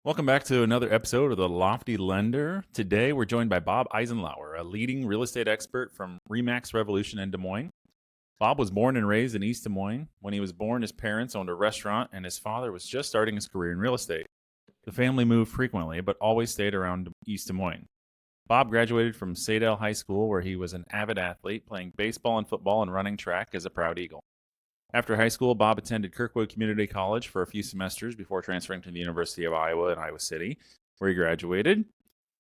Welcome back to another episode of The Lofty Lender. Today we're joined by Bob Eisenlauer, a leading real estate expert from REMAX Revolution in Des Moines. Bob was born and raised in East Des Moines. When he was born, his parents owned a restaurant and his father was just starting his career in real estate. The family moved frequently, but always stayed around East Des Moines. Bob graduated from Sadell High School, where he was an avid athlete, playing baseball and football and running track as a proud Eagle. After high school, Bob attended Kirkwood Community College for a few semesters before transferring to the University of Iowa in Iowa City, where he graduated.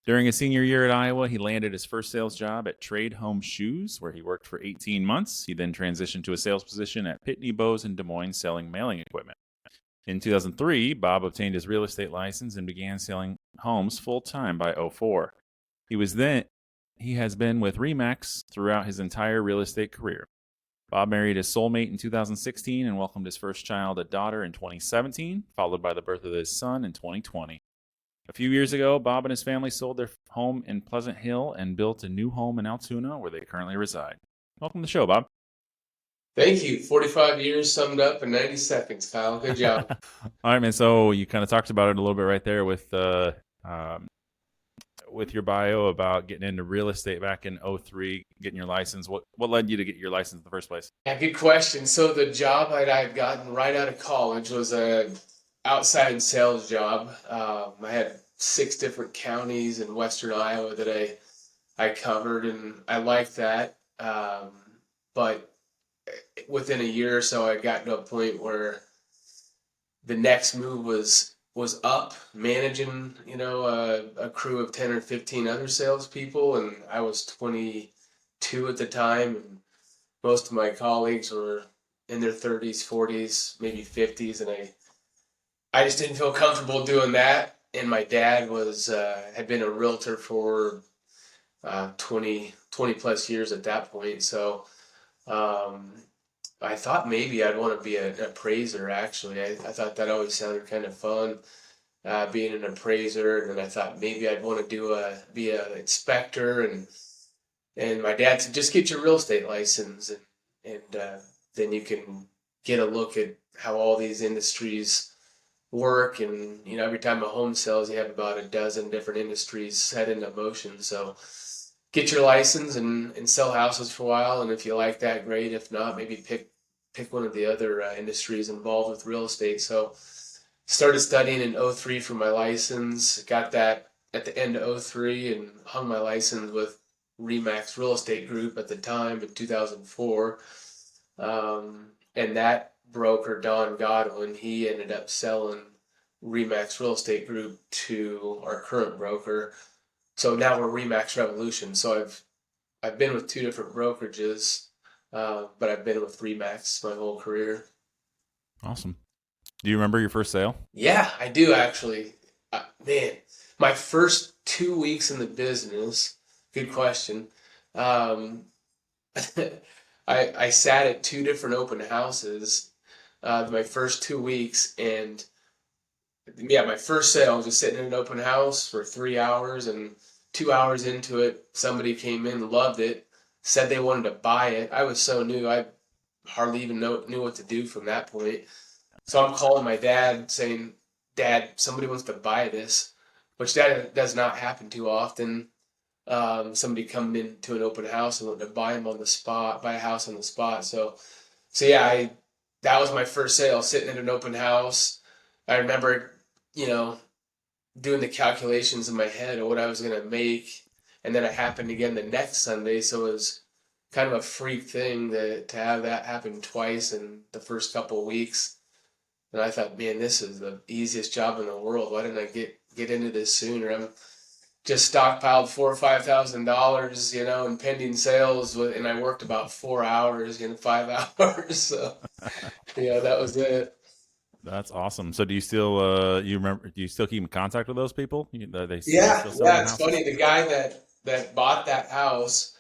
During his senior year at Iowa, he landed his first sales job at Trade Home Shoes, where he worked for 18 months. He then transitioned to a sales position at Pitney Bowes in Des Moines selling mailing equipment. In 2003, Bob obtained his real estate license and began selling homes full-time by 2004. He has been with REMAX throughout his entire real estate career. Bob married his soulmate in 2016 and welcomed his first child, a daughter, in 2017, followed by the birth of his son in 2020. A few years ago, Bob and his family sold their home in Pleasant Hill and built a new home in Altoona, where they currently reside. Welcome to the show, Bob. Thank you. 45 years summed up in 90 seconds, Kyle. Good job. All right, man. So you kind of talked about it a little bit right there with your bio about getting into real estate back in 2003, getting your license. What led you to get your license in the first place? Yeah, good question. So the job I had gotten right out of college was a outside sales job. I had 6 different counties in western Iowa that I covered, and I liked that. But within a year or so, I got to a point where the next move was up managing, a crew of 10 or 15 other salespeople, and I was 22 at the time, and most of my colleagues were in their 30s, 40s, maybe 50s, and I just didn't feel comfortable doing that. And my dad had been a realtor for 20 plus years at that point, so I thought maybe I'd want to be an appraiser, actually. I thought that always sounded kind of fun, being an appraiser. And then I thought maybe I'd want to be an inspector. And my dad said, just get your real estate license. And then you can get a look at how all these industries work. And, every time a home sells, you have about a dozen different industries set into motion. So get your license and sell houses for a while. And if you like that, great. If not, maybe pick one of the other industries involved with real estate. So started studying in 2003 for my license, got that at the end of 2003, and hung my license with REMAX Real Estate Group at the time in 2004. And that broker, Don Godwin, he ended up selling REMAX Real Estate Group to our current broker. So now we're REMAX Revolution. So I've been with 2 different brokerages, but I've been with REMAX my whole career. Awesome. Do you remember your first sale? Yeah, I do actually. Man, my first 2 weeks in the business, good question. Um, I sat at 2 different open houses my first 2 weeks, and yeah, my first sale, I was just sitting in an open house for 3 hours, and 2 hours into it, somebody came in, loved it, said they wanted to buy it. I was so new, I hardly even knew what to do from that point. So I'm calling my dad saying, Dad, somebody wants to buy this, which that does not happen too often. Somebody coming into an open house and wanting to buy a house on the spot. So yeah, that was my first sale, sitting in an open house. I remember, doing the calculations in my head of what I was going to make. And then it happened again the next Sunday. So it was kind of a freak thing to have that happen twice in the first couple of weeks. And I thought, man, this is the easiest job in the world. Why didn't I get into this sooner? I'm just stockpiled $4,000 or $5,000, in pending sales, and I worked about 4 hours, 5 hours. So, yeah, that was it. That's awesome. So do you still do you still keep in contact with those people? They Yeah, still selling yeah, it's houses? funny. The guy that bought that house,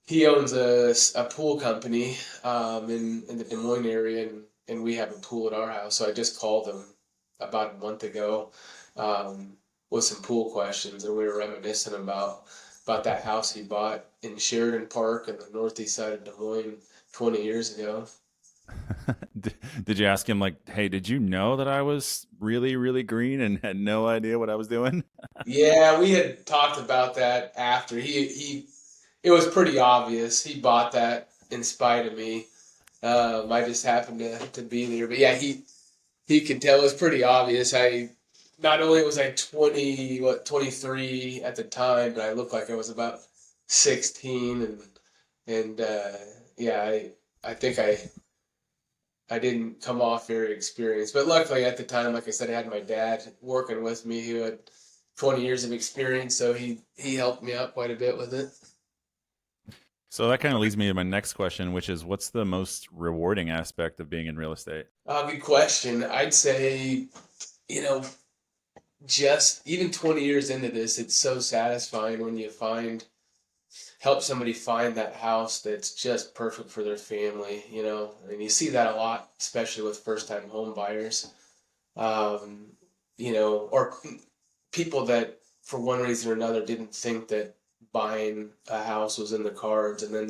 he owns a pool company in the Des Moines area, and we have a pool at our house. So I just called him about a month ago with some pool questions, and we were reminiscing about that house he bought in Sheridan Park in the northeast side of Des Moines 20 years ago. Did you ask him like, "Hey, did you know that I was really, really green and had no idea what I was doing?" Yeah, we had talked about that after. It was pretty obvious. He bought that in spite of me. I just happened to be there. But yeah, he could tell. It was pretty obvious. Not only was I 23 at the time, but I looked like I was about 16, and yeah, I think I didn't come off very experienced. But luckily at the time, like I said, I had my dad working with me who had 20 years of experience, so he helped me out quite a bit with it. So that kind of leads me to my next question, which is, what's the most rewarding aspect of being in real estate? Good question. I'd say, you know, just even 20 years into this, it's so satisfying when you help somebody find that house that's just perfect for their family, and you see that a lot, especially with first time home buyers, um, or people that for one reason or another didn't think that buying a house was in the cards, and then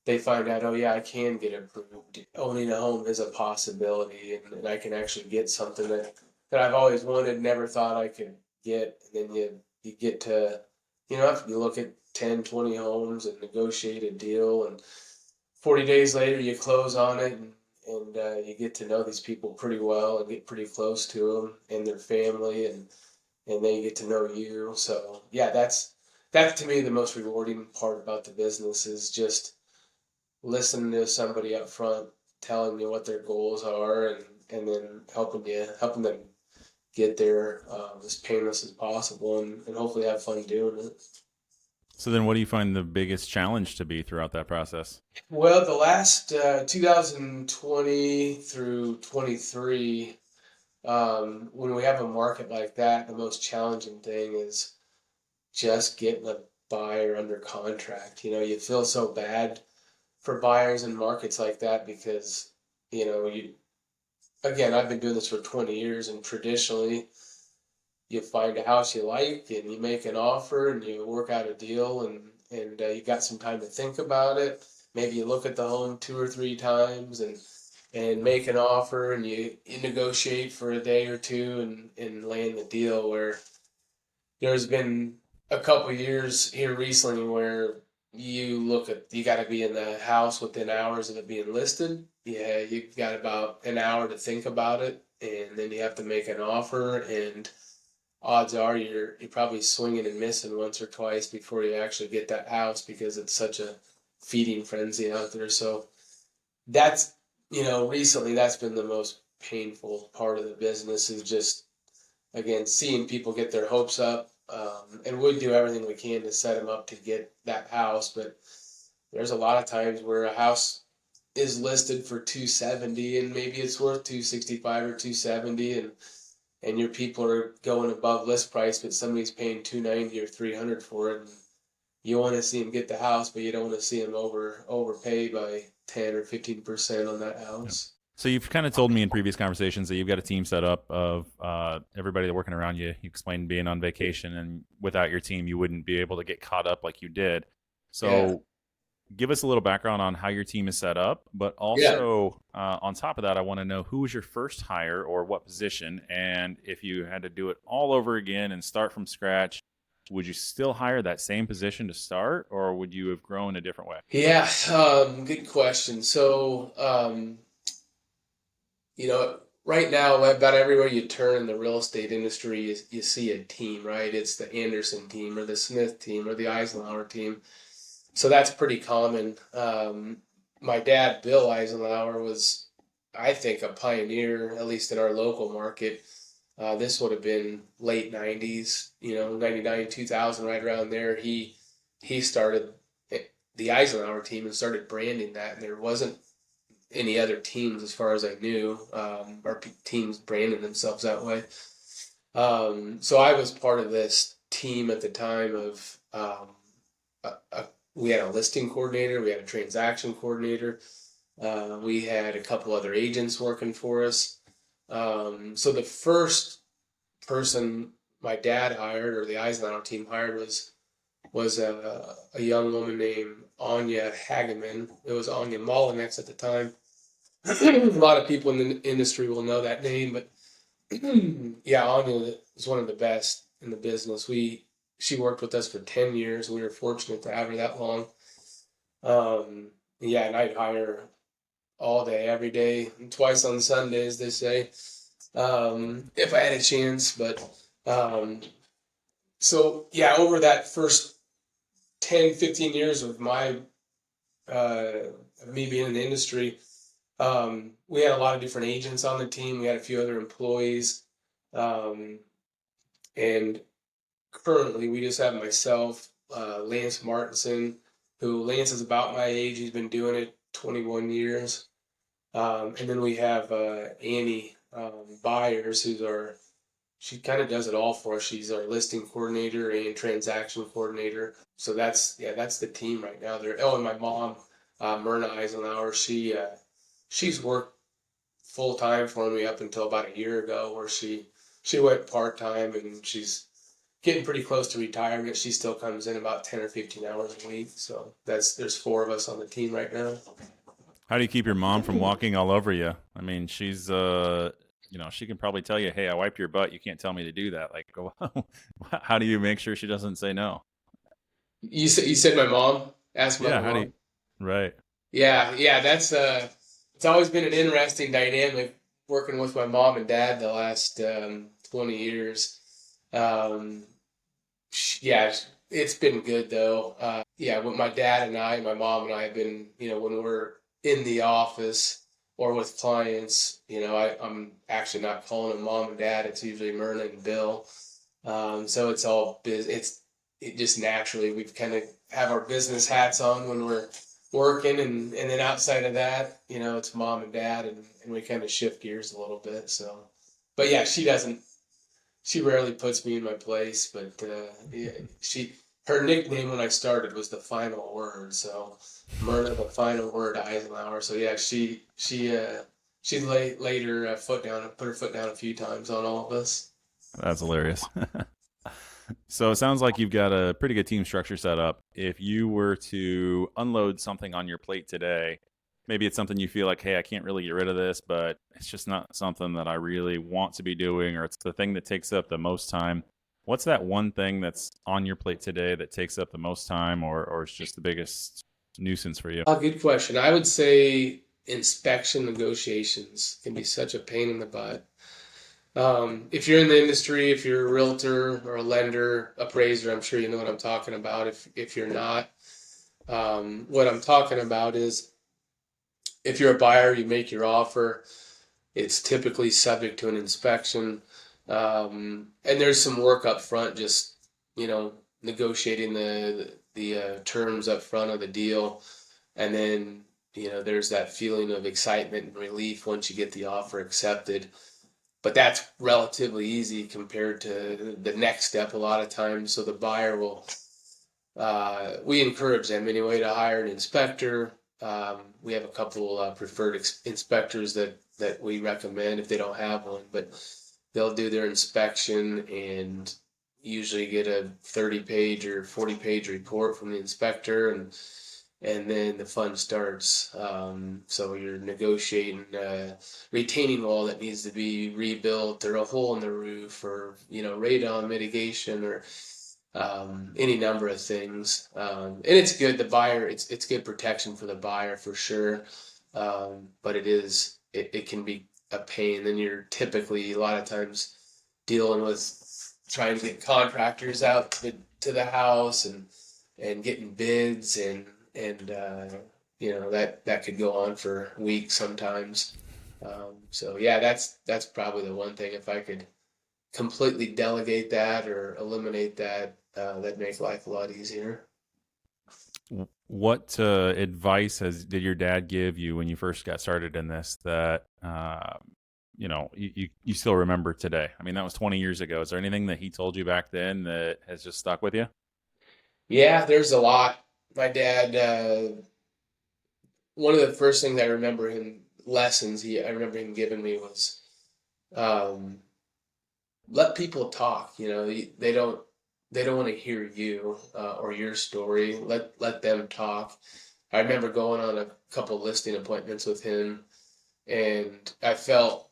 they find out, oh yeah, I can get approved. Owning a home is a possibility, and I can actually get something that I've always wanted, never thought I could get. And then you get to, you look at 10, 20 homes and negotiate a deal, and 40 days later you close on it, and you get to know these people pretty well and get pretty close to them and their family, and they get to know you. So yeah, that's to me the most rewarding part about the business is just listening to somebody up front, telling you what their goals are, and then helping them get there as painless as possible, and hopefully have fun doing it. So then, what do you find the biggest challenge to be throughout that process? Well, the last 2020 through 23, when we have a market like that, the most challenging thing is just getting a buyer under contract. You feel so bad for buyers in markets like that because, you again, I've been doing this for 20 years, and traditionally you find a house you like and you make an offer and you work out a deal, and you got some time to think about it. Maybe you look at the home two or three times and make an offer, and you negotiate for a day or two and land the deal. Where there's been a couple years here recently where you got to be in the house within hours of it being listed. Yeah, you've got about an hour to think about it, and then you have to make an offer, and odds are you're probably swinging and missing once or twice before you actually get that house because it's such a feeding frenzy out there. So that's, recently that's been the most painful part of the business is just, again, seeing people get their hopes up. And we do everything we can to set them up to get that house. But there's a lot of times where a house is listed for 270 and maybe it's worth 265 or 270, and your people are going above list price, but somebody's paying 290 or 300 for it. And you want to see them get the house, but you don't want to see them overpay by 10 or 15% on that Yep. house. So you've kind of told me in previous conversations that you've got a team set up of everybody working around you. You explained being on vacation, and without your team, you wouldn't be able to get caught up like you did. Yeah. So give us a little background on how your team is set up, but Yeah. also on top of that, I want to know who was your first hire or what position, and if you had to do it all over again and start from scratch, would you still hire that same position to start, or would you have grown a different way? Yeah. Good question. So, right now, about everywhere you turn in the real estate industry, you see a team, right? It's the Anderson team or the Smith team or the Eisenlauer team. So that's pretty common. My dad, Bill Eisenlauer, was, I think, a pioneer, at least in our local market. This would have been late 90s, 99, 2000, right around there. He started the Eisenhower team and started branding that, and there wasn't any other teams as far as I knew, or teams branding themselves that way. So I was part of this team at the time of we had a listing coordinator, we had a transaction coordinator, we had a couple other agents working for us. So the first person my dad hired, or the Eisenhower team hired, was a young woman named Anya Hageman. It was Anya Molinex at the time. A lot of people in the industry will know that name, but yeah, Anya is one of the best in the business. She worked with us for 10 years. We were fortunate to have her that long. Yeah, and I'd hire her all day, every day, and twice on Sundays, they say, if I had a chance. But so yeah, over that first 10, 15 years of me being in the industry, we had a lot of different agents on the team. We had a few other employees. And currently we just have myself, Lance Martinson, who Lance is about my age. He's been doing it 21 years. And then we have Annie Byers, she kind of does it all for us. She's our listing coordinator and transaction coordinator. So that's the team right now. And my mom, Myrna Eisenlauer, she's worked full time for me up until about a year ago, where she went part time, and she's getting pretty close to retirement. She still comes in about 10 or 15 hours a week. So there's 4 of us on the team right now. How do you keep your mom from walking all over you? I mean, she's she can probably tell you, "Hey, I wiped your butt. You can't tell me to do that." Like, how do you make sure she doesn't say no? You said my mom? Asked my Yeah, how do mom. you? Right. Yeah, that's it's always been an interesting dynamic working with my mom and dad the last 20 years. Um, yeah, it's been good though. Yeah, with my mom and I have been, when we're in the office or with clients, I'm actually not calling them mom and dad. It's usually Myrna and Bill. So it's all it just naturally, we've kind of have our business hats on when we're working, and then outside of that, it's mom and dad, and we kind of shift gears a little bit. So, but yeah, she rarely puts me in my place, but yeah, her nickname when I started was the final word. So Myrna, the final word, Eisenhower. So yeah, she laid her foot down, put her foot down a few times on all of us. That's hilarious. So it sounds like you've got a pretty good team structure set up. If you were to unload something on your plate today, maybe it's something you feel like, hey, I can't really get rid of this, but it's just not something that I really want to be doing, or it's the thing that takes up the most time. What's that one thing that's on your plate today that takes up the most time, or it's just the biggest nuisance for you? Good question. I would say inspection negotiations can be such a pain in the butt. If you're in the industry, if you're a realtor or a lender, appraiser, I'm sure you know what I'm talking about. If you're not, what I'm talking about is if you're a buyer, you make your offer. It's typically subject to an inspection, and there's some work up front, just negotiating the terms up front of the deal, and then there's that feeling of excitement and relief once you get the offer accepted. But that's relatively easy compared to the next step a lot of times. So the buyer will, we encourage them anyway to hire an inspector. We have a couple preferred inspectors that we recommend if they don't have one, but they'll do their inspection and usually get a 30-page or 40-page report from the inspector, and then the fun starts. So you're negotiating retaining wall that needs to be rebuilt, or a hole in the roof, or radon mitigation, or any number of things. And it's good. The buyer, it's good protection for the buyer for sure. But it can be a pain. Then you're typically a lot of times dealing with trying to get contractors out to the house, and getting bids, and that could go on for weeks sometimes. So yeah, that's probably the one thing. If I could completely delegate that or eliminate that, that'd make life a lot easier. What advice did your dad give you when you first got started in this that you still remember today? I mean, that was 20 years ago. Is there anything that he told you back then that has just stuck with you? Yeah, there's a lot. My dad, one of the first things I remember I remember him giving me was, let people talk. They don't want to hear you or your story. Let them talk. I remember going on a couple listing appointments with him, And I felt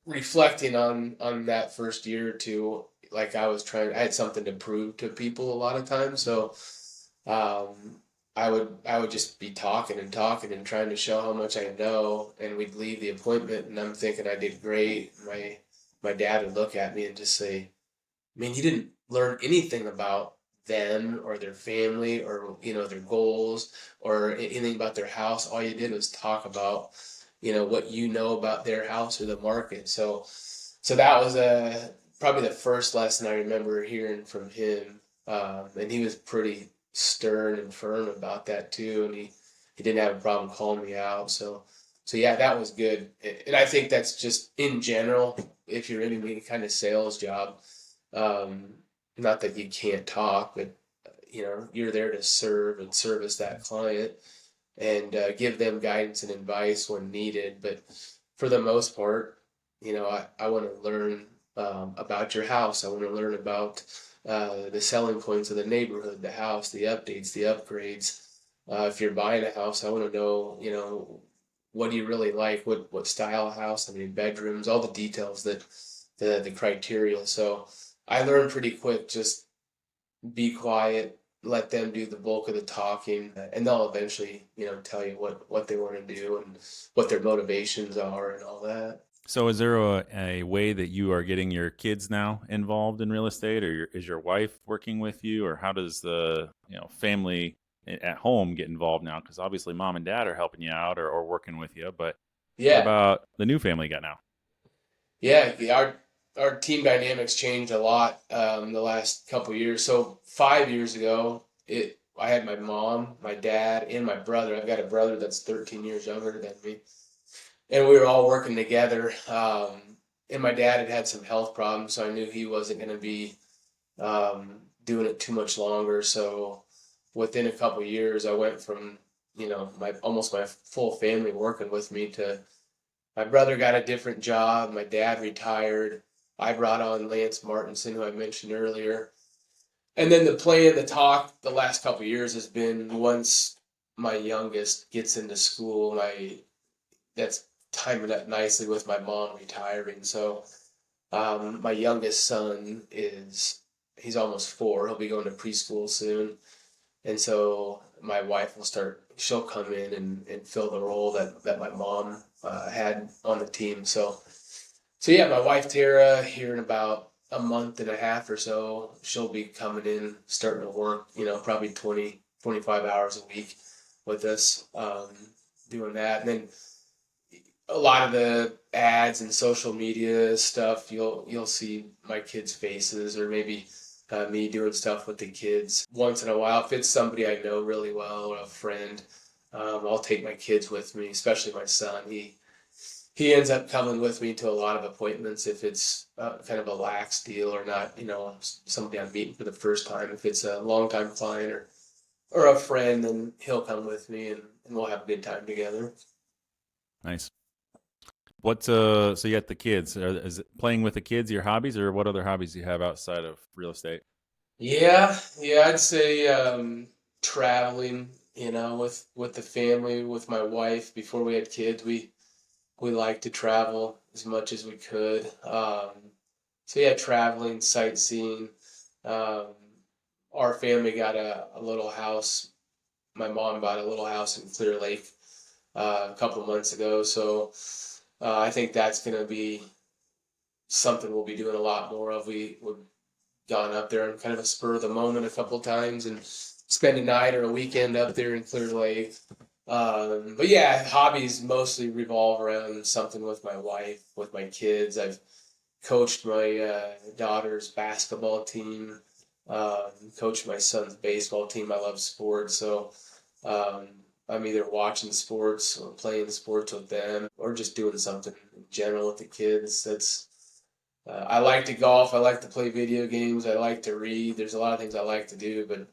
reflecting on that first year or two, like I had something to prove to people a lot of times. So um, I would just be talking and talking and trying to show how much I know, and we'd leave the appointment, and I'm thinking I did great. My dad would look at me and just say, "Man, you didn't learn anything about them or their family or their goals or anything about their house. All you did was talk about what you know about their house or the market." So that was probably the first lesson I remember hearing from him, and he was pretty stern and firm about that too, and he didn't have a problem calling me out. So yeah, that was good, and I think that's just in general. If you're in any kind of sales job, um, not that you can't talk, but you're there to serve and service that client and give them guidance and advice when needed. But for the most part, I want to learn about your house. I want to learn about the selling points of the neighborhood, the house, the updates, the upgrades. If you're buying a house, I want to know, what do you really like? What style of house? I mean, bedrooms, all the details that the criteria. So I learned pretty quick. Just be quiet, let them do the bulk of the talking, and they'll eventually, tell you what they want to do and what their motivations are and all that. So is there a way that you are getting your kids now involved in real estate, or is your wife working with you, or how does the family at home get involved now? Because obviously mom and dad are helping you out or working with you, but what Yeah, about the new family you got now? yeah. Our team dynamics changed a lot the last couple of years. So 5 years ago, I had my mom, my dad, and my brother. I've got a brother that's 13 years younger than me, and we were all working together. And my dad had some health problems, so I knew he wasn't going to be doing it too much longer. So within a couple of years, I went from my almost my full family working with me to my brother got a different job. My dad retired. I brought on Lance Martinson, who I mentioned earlier. And then the plan, the talk the last couple of years has been once my youngest gets into school, that's timing up nicely with my mom retiring. So my youngest son he's almost 4. He'll be going to preschool soon. And so my wife she'll come in and fill the role that my mom had on the team. So yeah, my wife Tara, here in about a month and a half or so, she'll be coming in, starting to work, probably 20, 25 hours a week with us, doing that. And then a lot of the ads and social media stuff, you'll see my kids' faces, or maybe me doing stuff with the kids once in a while. If it's somebody I know really well or a friend, I'll take my kids with me, especially my son. He ends up coming with me to a lot of appointments if it's kind of a lax deal or not, somebody I'm meeting for the first time. If it's a longtime client or a friend, then he'll come with me and we'll have a good time together. Nice. So you got the kids. Is it playing with the kids your hobbies, or what other hobbies do you have outside of real estate? Yeah, I'd say traveling, with the family, with my wife. Before we had kids, we liked to travel as much as we could. So yeah, traveling, sightseeing. Um, our family got a little house. My mom bought a little house in Clear Lake a couple months ago. So I think that's going to be something we'll be doing a lot more of. We've gone up there on kind of a spur of the moment a couple times and spend a night or a weekend up there in Clear Lake. But yeah, hobbies mostly revolve around something with my wife, with my kids. I've coached my daughter's basketball team, coached my son's baseball team. I love sports, so um, I'm either watching sports or playing sports with them, or just doing something in general with the kids. I like to golf. I like to play video games. I like to read. There's a lot of things I like to do, but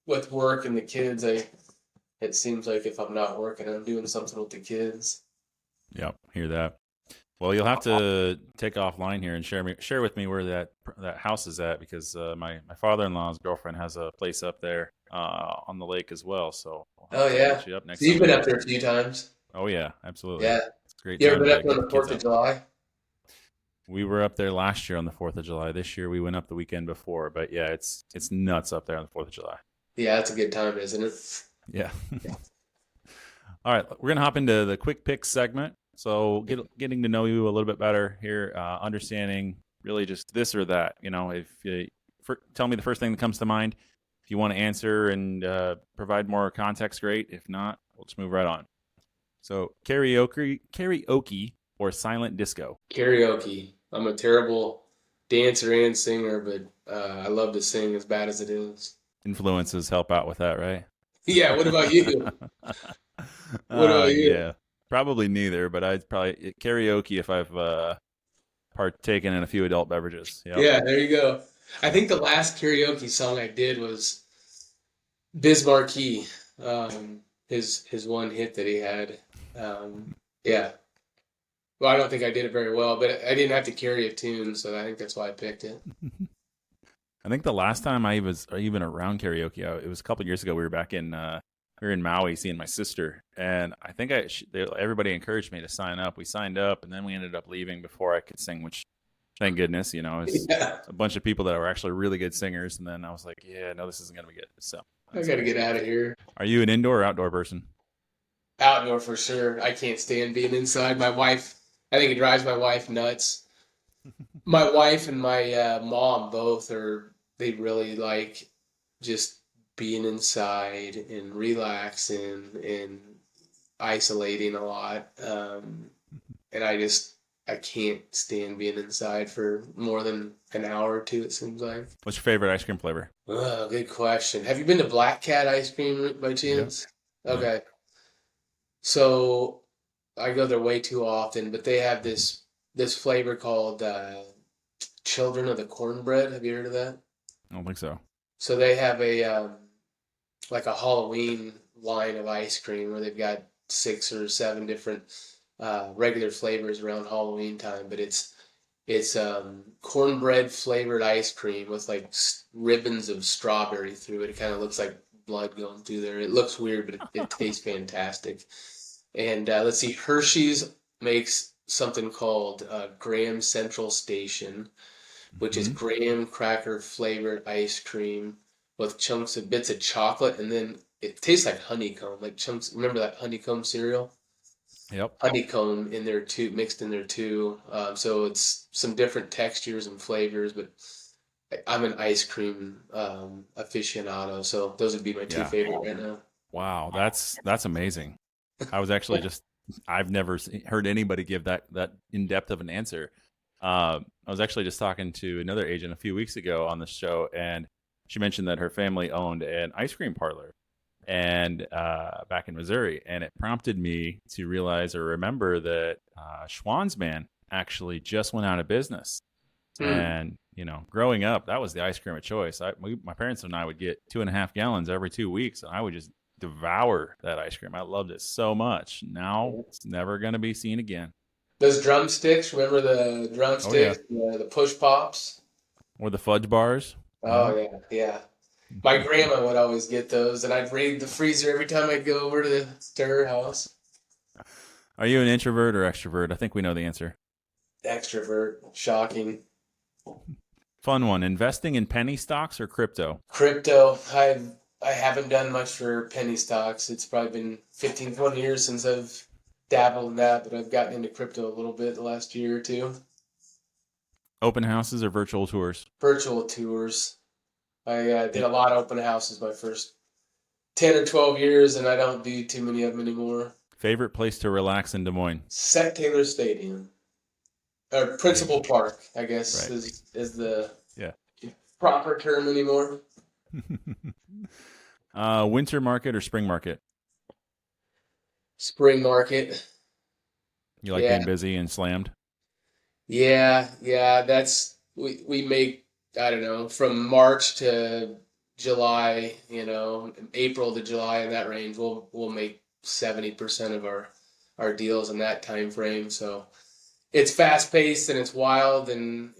with work and the kids, it seems like if I'm not working, I'm doing something with the kids. Yep, hear that. Well, you'll have to take offline here and share with me where that house is at, because my father-in-law's girlfriend has a place up there on the lake as well. So I'll Oh have to yeah. hit you up So next you've time I'm been up there. there a few times. Oh yeah, absolutely. Yeah. It's a great You ever time been to up on get the the kids 4th of out. July? We were up there last year on the 4th of July. This year we went up the weekend before, but yeah, it's nuts up there on the 4th of July. Yeah, that's a good time, isn't it? Yeah. All right, we're gonna hop into the quick picks segment. So getting to know you a little bit better here, understanding really just this or that. You know, if you tell me the first thing that comes to mind. If you want to answer and provide more context, great. If not, we'll just move right on. So karaoke or silent disco? Karaoke. I'm a terrible dancer and singer, but I love to sing as bad as it is. Influences help out with that, right? Yeah, what about you? What about you? Yeah, probably neither, but I'd probably karaoke if I've partaken in a few adult beverages. Yep. Yeah, there you go. I think the last karaoke song I did was Biz Marquee, his one hit that he had. Yeah. Well, I don't think I did it very well, but I didn't have to carry a tune, so I think that's why I picked it. I think the last time I was even around karaoke, it was a couple of years ago. We were in Maui seeing my sister, and I think everybody encouraged me to sign up. We signed up, and then we ended up leaving before I could sing, which thank goodness, you know, it's Yeah, a bunch of people that were actually really good singers, and then I was like, yeah, no, this isn't gonna be good. So I got to get out of here. are you an indoor or outdoor person? Outdoor for sure. I can't stand being inside. My wife, I think it drives my wife nuts. My wife and my mom both they really like just being inside and relaxing and isolating a lot. And I can't stand being inside for more than an hour or two, it seems like. What's your favorite ice cream flavor? Oh, good question. Have you been to Black Cat ice cream by Yeah, chance? yeah. Okay. So I go there way too often, but they have this flavor called Children of the Cornbread. Have you heard of that? I don't think so. So they have a like a Halloween line of ice cream where they've got 6 or 7 different regular flavors around Halloween time, but it's cornbread flavored ice cream with like ribbons of strawberry through it. It kind of looks like blood going through there. It looks weird, but it tastes fantastic. And let's see, Hershey's makes something called Graham Central Station, which is Hmm. graham cracker flavored ice cream with chunks of bits of chocolate, and then it tastes like honeycomb, like chunks. Remember that honeycomb cereal? Yep. Honeycomb in there too, mixed in there too. So it's some different textures and flavors, but I'm an ice cream aficionado, so those would be my two Yeah. favorite right now. Wow, that's amazing. I was actually just I've never heard anybody give that in depth of an answer. I was actually just talking to another agent a few weeks ago on the show, and she mentioned that her family owned an ice cream parlor, and back in Missouri, and it prompted me to realize or remember that Schwanzman actually just went out of business. Hmm. And you know, growing up, that was the ice cream of choice. My parents and I would get 2.5 gallons every 2 weeks, and I would just devour that ice cream. I loved it so much. Now it's never going to be seen again. Those drumsticks, remember the Oh yeah, drumsticks, the push pops? or the fudge bars. Oh Yeah. yeah, yeah. My grandma would always get those, and I'd raid the freezer every time I'd go over to her house. Are you an introvert or extrovert? I think we know the answer. Extrovert, shocking. Fun one. Investing in penny stocks or crypto? Crypto, I haven't done much for penny stocks. It's probably been 15, 20 years since I've dabbled in that, but I've gotten into crypto a little bit the last year or two. Open houses or virtual tours? Virtual tours. I did Y- a lot of open houses my first 10 or 12 years, and I don't do too many of them anymore. Favorite place to relax in Des Moines? Set Taylor Stadium. Or There you Principal go. Park, I guess, Right. is the Yeah. proper term anymore. Winter market or spring market? Spring market. You like Yeah. being busy and slammed? Yeah. That's we make, I don't know, from March to July, April to July in that range. We'll make 70% of our deals in that time frame. So it's fast paced and it's wild, and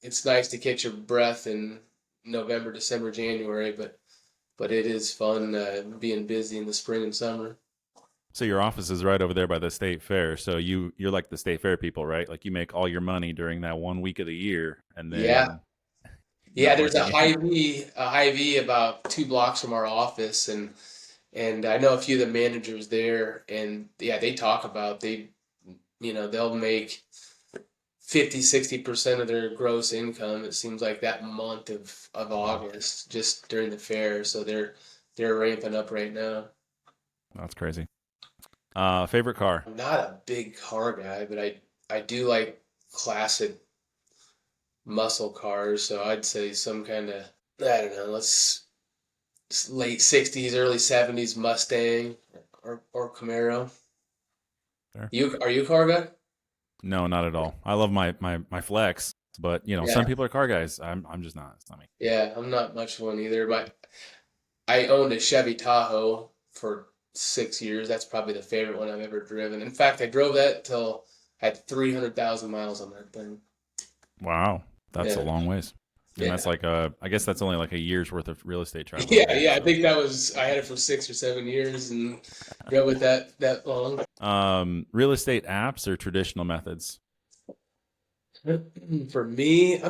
it's nice to catch your breath in November, December, January, but it is fun being busy in the spring and summer. So your office is right over there by the state fair. So you're like the state fair people, right? Like you make all your money during that 1 week of the year, and Yeah. then Yeah, not there's working it. A Hy-Vee about 2 blocks from our office, and I know a few of the managers there, and yeah, they talk about they'll make 50-60% of their gross income. It seems like that month of Wow, August, just during the fair. So they're ramping up right now. that's crazy. Favorite car? I'm not a big car guy, but I do like classic muscle cars. So I'd say some kind of, I don't know, let's late '60s, early '70s Mustang or Camaro. There. You are you a car guy? No, not at all. I love my flex, but some Yeah, people are car guys. I'm just not. It's not me. yeah. I'm not much one either. I owned a Chevy Tahoe for 6 years. That's probably the favorite one I've ever driven. In fact, I drove that till I had 300,000 miles on that thing. Wow, that's a Yeah, long ways. And yeah. that's like I guess that's only like a year's worth of real estate travel right Yeah, there. yeah. I So, think I had it for 6 or 7 years and drove it that long. real estate apps or traditional methods? For me,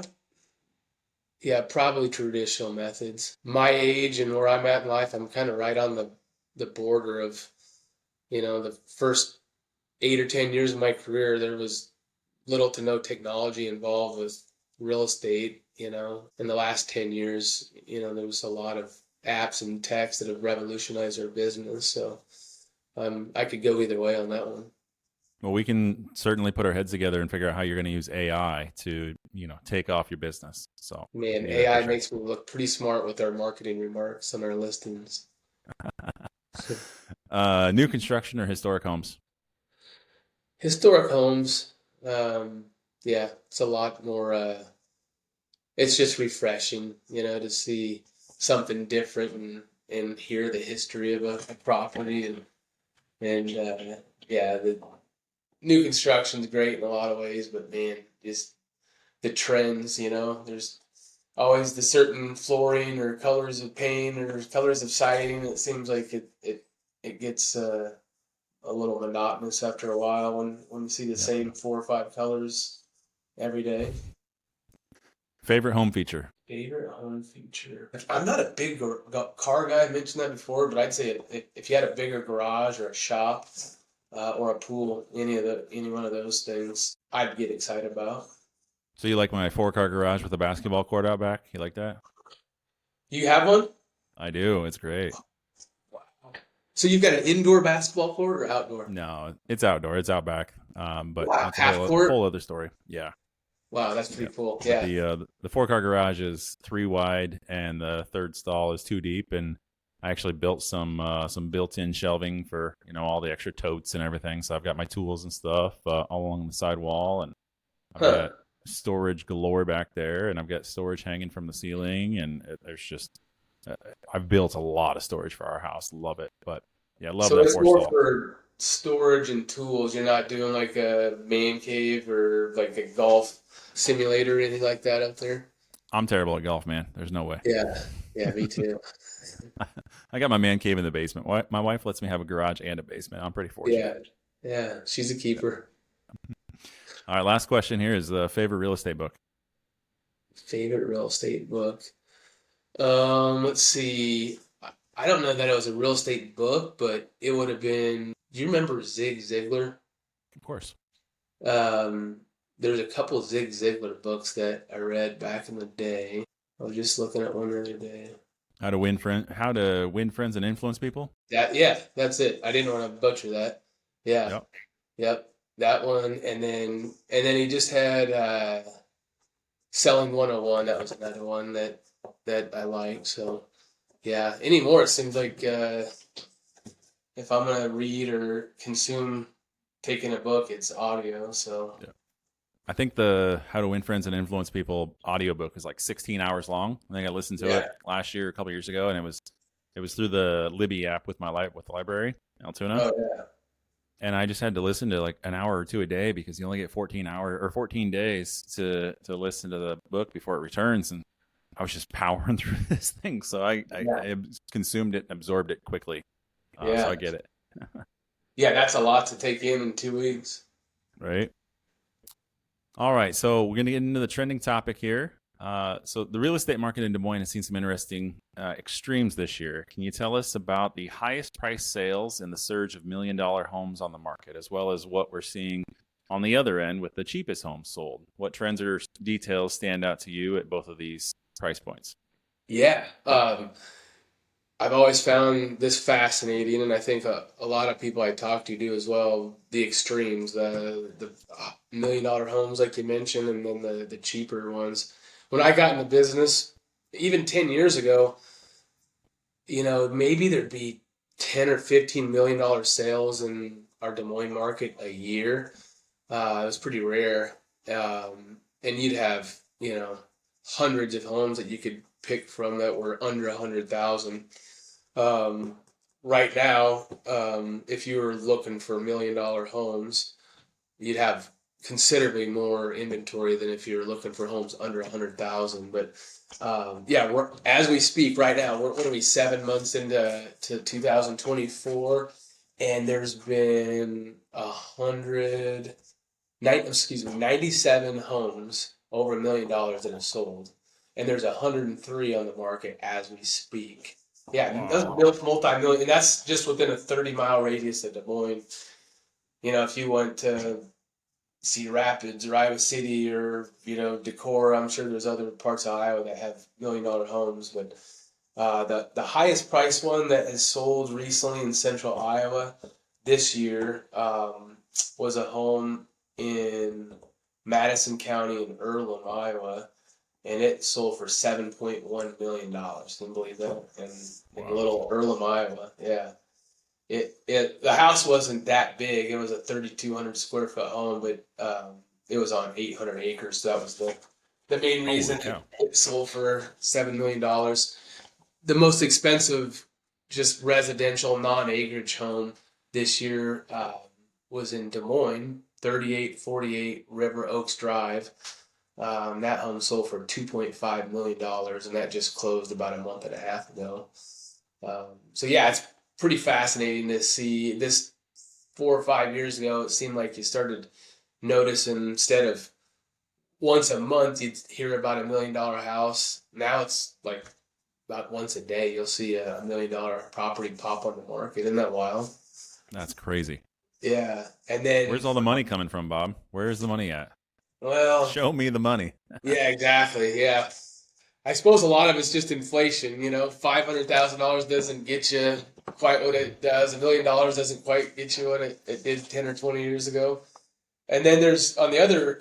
yeah, probably traditional methods. My age and where I'm at in life, I'm kind of right on the border of, the first 8 or 10 years of my career, there was little to no technology involved with real estate. In the last 10 years, there was a lot of apps and techs that have revolutionized our business. So I could go either way on that one. Well, we can certainly put our heads together and figure out how you're going to use AI to, take off your business. So we Man, can do that for AI sure. makes me look pretty smart with our marketing remarks on our listings. New construction or historic homes? Historic homes, um, yeah, it's a lot more. It's just refreshing, to see something different and hear the history of a property and yeah, the new construction's great in a lot of ways, but man, just the trends, there's always the certain flooring or colors of paint or colors of siding. It seems like it gets a little monotonous after a while when you see the Yep. same 4 or 5 colors every day. Favorite home feature? Favorite home feature. I'm not a big car guy. I mentioned that before, but I'd say if you had a bigger garage or a shop or a pool, any one of those things, I'd get excited about. So you like my 4-car garage with a basketball court out back? You like that? You have one? I do. It's great. So you've got an indoor basketball court or outdoor? No, it's outdoor. It's out back. But Wow, that's a half whole court. other story. Yeah. Wow, that's Yeah. pretty cool. But Yeah. the 4-car garage is 3 wide, and the third stall is 2 deep. And I actually built some built-in shelving for all the extra totes and everything. So I've got my tools and stuff all along the side wall, and I've Huh. got storage galore back there, and I've got storage hanging from the ceiling, and there's just I've built a lot of storage for our house. Love it, but yeah, I love So that it's 4 more stall. for storage and tools. You're not doing like a man cave or like a golf simulator or anything like that up there? I'm terrible at golf, man. There's no way. Yeah. Yeah, me too. I got my man cave in the basement. My wife lets me have a garage and a basement. I'm pretty Yeah. fortunate. Yeah. She's a keeper. All right, last question here is the favorite real estate book. Favorite real estate book. Let's see. I don't know that it was a real estate book, but it would have been. Do you remember Zig Ziglar? Of course. Um, there's a couple Zig Ziglar books that I read back in the day. I was just looking at one the other day. How to win friends and influence people. Yeah, that's it. I didn't want to butcher that. Yeah, Yep. yep, that one, and then he just had Selling 101. That was another one that I like. So yeah, anymore it seems like if I'm gonna read or consume taking a book, it's audio. So Yeah. I think the How to Win Friends and Influence People audiobook is like 16 hours long. I think I listened to yeah. it last year, a couple years ago, and it was through the Libby app with with the library, Altoona. Oh yeah. And I just had to listen to like an hour or two a day because you only get 14 days to listen to the book before it returns. And I was just powering through this thing. So I Yeah. consumed it, absorbed it quickly. So Yeah. I get it. Yeah, that's a lot to take in 2 weeks. right? All right, so we're going to get into the trending topic here. So the real estate market in Des Moines has seen some interesting extremes this year. Can you tell us about the highest price sales and the surge of $1 million homes on the market, as well as what we're seeing on the other end with the cheapest homes sold? What trends or details stand out to you at both of these price points? Yeah. I've always found this fascinating, and I think a lot of people I talk to do as well. The extremes, the $1 million homes, like you mentioned, and then the cheaper ones. When I got into business, even 10 years ago, maybe there'd be 10 or 15 million dollar sales in our Des Moines market a year. It was pretty rare, and you'd have hundreds of homes that you could pick from that were under 100,000. Um, right now, if you were looking for $1 million homes, you'd have considerably more inventory than if you're looking for homes under 100,000. But yeah, we're as we speak right now, we're what are we 7 months into 2024, and there's been 97 homes over $1 million that have sold, and there's 103 on the market as we speak. Yeah, those Wow. built multi-million, and that's just within a 30-mile radius of Des Moines. If you went to Cedar Rapids or Iowa City or Decorah, I'm sure there's other parts of Iowa that have $1 million homes, but the highest price one that has sold recently in central Iowa this year was a home in Madison County in Earlham, Iowa, and it sold for $7.1 million. Can you believe that? In Wow. little Earlham, Iowa. Yeah. The house wasn't that big. It was a 3,200 square foot home, but it was on 800 acres. So that was the main Holy reason cow. it sold for $7 million. The most expensive, just residential non-acreage home this year was in Des Moines, 3848 River Oaks Drive. That home sold for $2.5 million, and that just closed about a month and a half ago. So yeah, it's pretty fascinating to see this. 4 or 5 years ago, it seemed like you started noticing instead of once a month you'd hear about $1 million house. Now it's like about once a day you'll see a $1 million property pop on the market. Isn't that wild? That's crazy. Yeah, and then Where's all the money coming from, Bob? Where's the money at? well, Show me the money. yeah, exactly. Yeah, I suppose a lot of it's just inflation. $500,000 doesn't get you quite what it does. $1 million doesn't quite get you what it did 10 or 20 years ago. And then there's on the other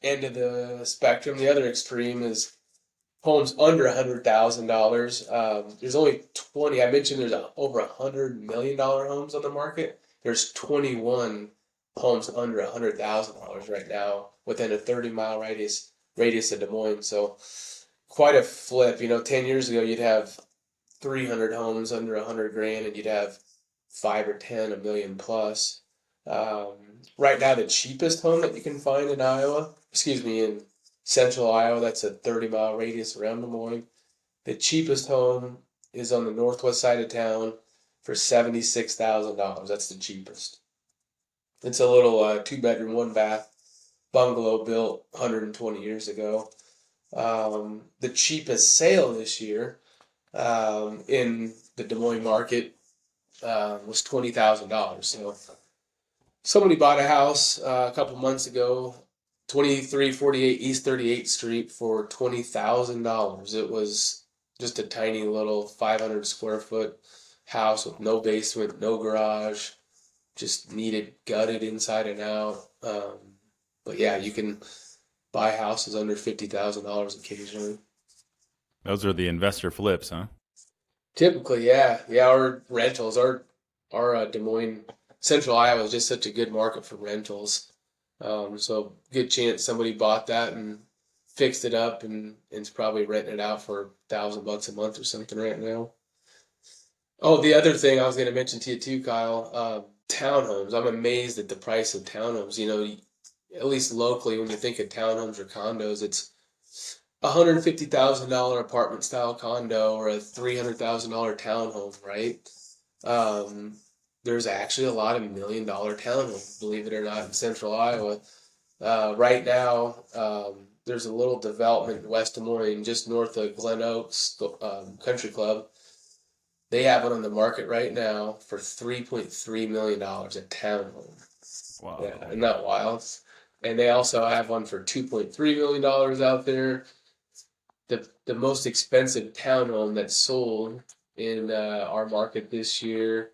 end of the spectrum, the other extreme is homes under $100,000. There's only 20. I mentioned there's over $100 million homes on the market. There's 21 homes under $100,000 right now within a 30-mile radius of Des Moines. So quite a flip. 10 years ago you'd have 300 homes under 100 grand, and you'd have 5 or 10 a million plus. Right now, the cheapest home that you can find in Iowa, excuse me, in central Iowa, that's a 30-mile radius around Des Moines. The cheapest home is on the northwest side of town for $76,000. That's the cheapest. It's a little 2 bedroom, 1 bath bungalow built 120 years ago. The cheapest sale this year in the Des Moines market was $20,000. So somebody bought a house a couple months ago, 2348 East 38th Street for $20,000. It was just a tiny little 500 square foot house with no basement, no garage, just needed gutted inside and out. But yeah, you can buy houses under $50,000 occasionally. Those are the investor flips, huh? Typically, yeah, yeah. Our rentals, our Des Moines, Central Iowa is just such a good market for rentals. So good chance somebody bought that and fixed it up and is probably renting it out for $1,000 a month or something right now. Oh, the other thing I was going to mention to you too, Kyle, townhomes. I'm amazed at the price of townhomes. At least locally, when you think of townhomes or condos, it's $150,000 apartment style condo or a $300,000 townhome, right? Um, there's actually a lot of $1 million townhomes, believe it or not, in central Iowa. Right now, there's a little development in West Des Moines, just north of Glen Oaks Country Club. They have it on the market right now for $3.3 million a townhome. Wow. Yeah, isn't that wild? And they also have one for $2.3 million out there. The most expensive townhome that sold in our market this year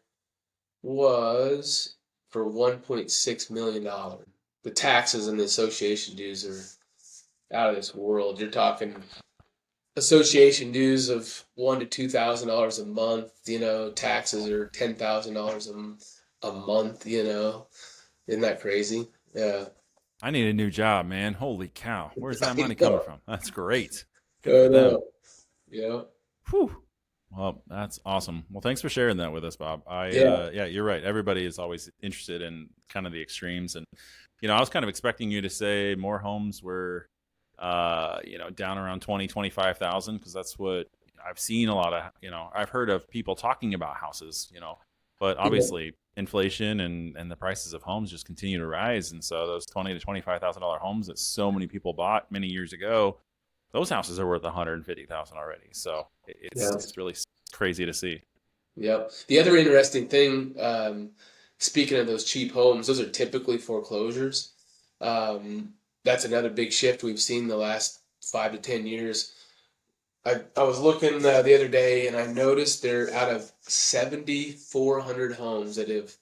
was for $1.6 million. The taxes and the association dues are out of this world. You're talking association dues of $1,000 to $2,000 a month. Taxes are $10,000 a month. Isn't that crazy? Yeah. I need a new job, man. Holy cow. Where's that money coming from? That's great. I Good for them. know. Yeah. Whew. Well, that's awesome. Well, thanks for sharing that with us, Bob. Yeah. Yeah, you're right. Everybody is always interested in kind of the extremes. And, I was kind of expecting you to say more homes were, down around 20, 25,000, because that's what I've seen a lot of, I've heard of people talking about houses, but obviously inflation and the prices of homes just continue to rise. And so those $20,000 to $25,000 homes that so many people bought many years ago, those houses are worth $150,000 already. So it's really crazy to see. Yep. The other interesting thing, speaking of those cheap homes, those are typically foreclosures. That's another big shift we've seen the last 5 to 10 years. I was looking the other day, and I noticed they're out of 7,400 homes that have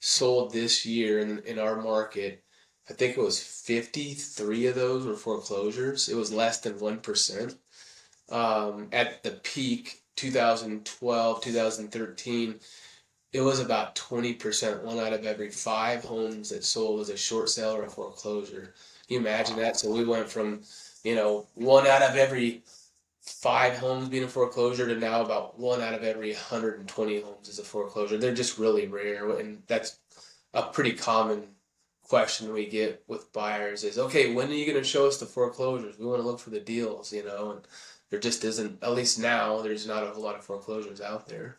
sold this year in our market. I think it was 53 of those were foreclosures. It was less than 1%. At the peak, 2012, 2013, it was about 20%. 1 out of every 5 homes that sold was a short sale or a foreclosure. Can you imagine that? So we went from, 1 out of every 5 homes being a foreclosure to now about 1 out of every 120 homes is a foreclosure. They're just really rare, and that's a pretty common question we get with buyers is, okay, when are you going to show us the foreclosures? We want to look for the deals, and there just isn't, at least now, there's not a whole lot of foreclosures out there.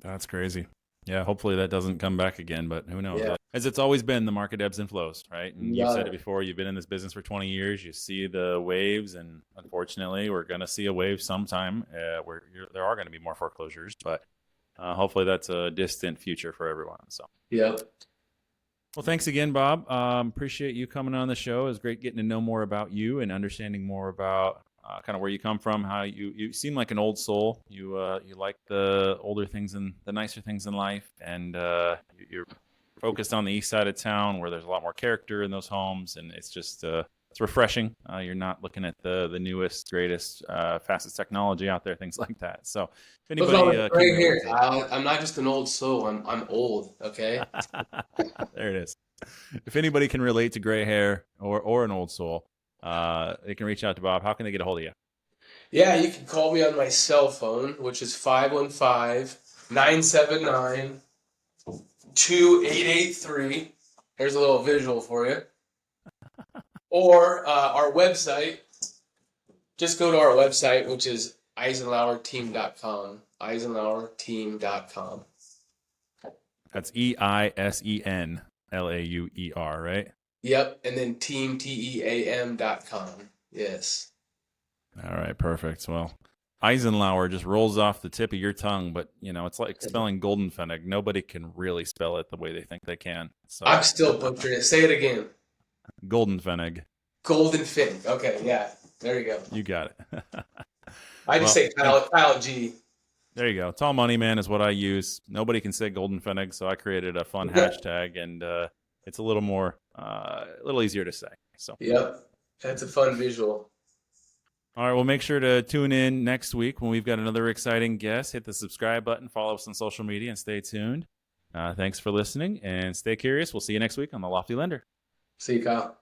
That's crazy. Yeah, hopefully that doesn't come back again, but who knows? Yeah. As it's always been, the market ebbs and flows, right? And you've said it before, you've been in this business for 20 years, you see the waves, and unfortunately, we're going to see a wave sometime where there are going to be more foreclosures, but hopefully that's a distant future for everyone. So. Yeah. Well, thanks again, Bob. Appreciate you coming on the show. It was great getting to know more about you and understanding more about kind of where you come from, how you seem like an old soul. You like the older things and the nicer things in life, and you're focused on the east side of town where there's a lot more character in those homes, and it's just it's refreshing. You're not looking at the newest, greatest, fastest technology out there, things like that. So if anybody right here, I'm not just an old soul. I'm old. Okay. There it is. If anybody can relate to gray hair or an old soul, they can reach out to Bob. How can they get a hold of you? Yeah, you can call me on my cell phone, which is 515-979-2883. Here's a little visual for you. Or our website. Just go to our website, which is eisenlauerteam.com. eisenlauerteam.com. That's EISENLAUER, right? Yep, and then team.com. Yes. All right, perfect. Well, Eisenlauer just rolls off the tip of your tongue, but it's like spelling Goldenfennig. Nobody can really spell it the way they think they can. So I'm still butchering it. Say it again. Goldenfennig. Goldenfennig. Okay, yeah. There you go. You got it. I just say Kyle G. There you go. Tall Money Man is what I use. Nobody can say Goldenfennig, so I created a fun hashtag, and it's a little more, a little easier to say. So. Yep, that's a fun visual. All right, well, make sure to tune in next week when we've got another exciting guest. Hit the subscribe button, follow us on social media, and stay tuned. Thanks for listening, and stay curious. We'll see you next week on The Lofty Lender. See you, Kyle.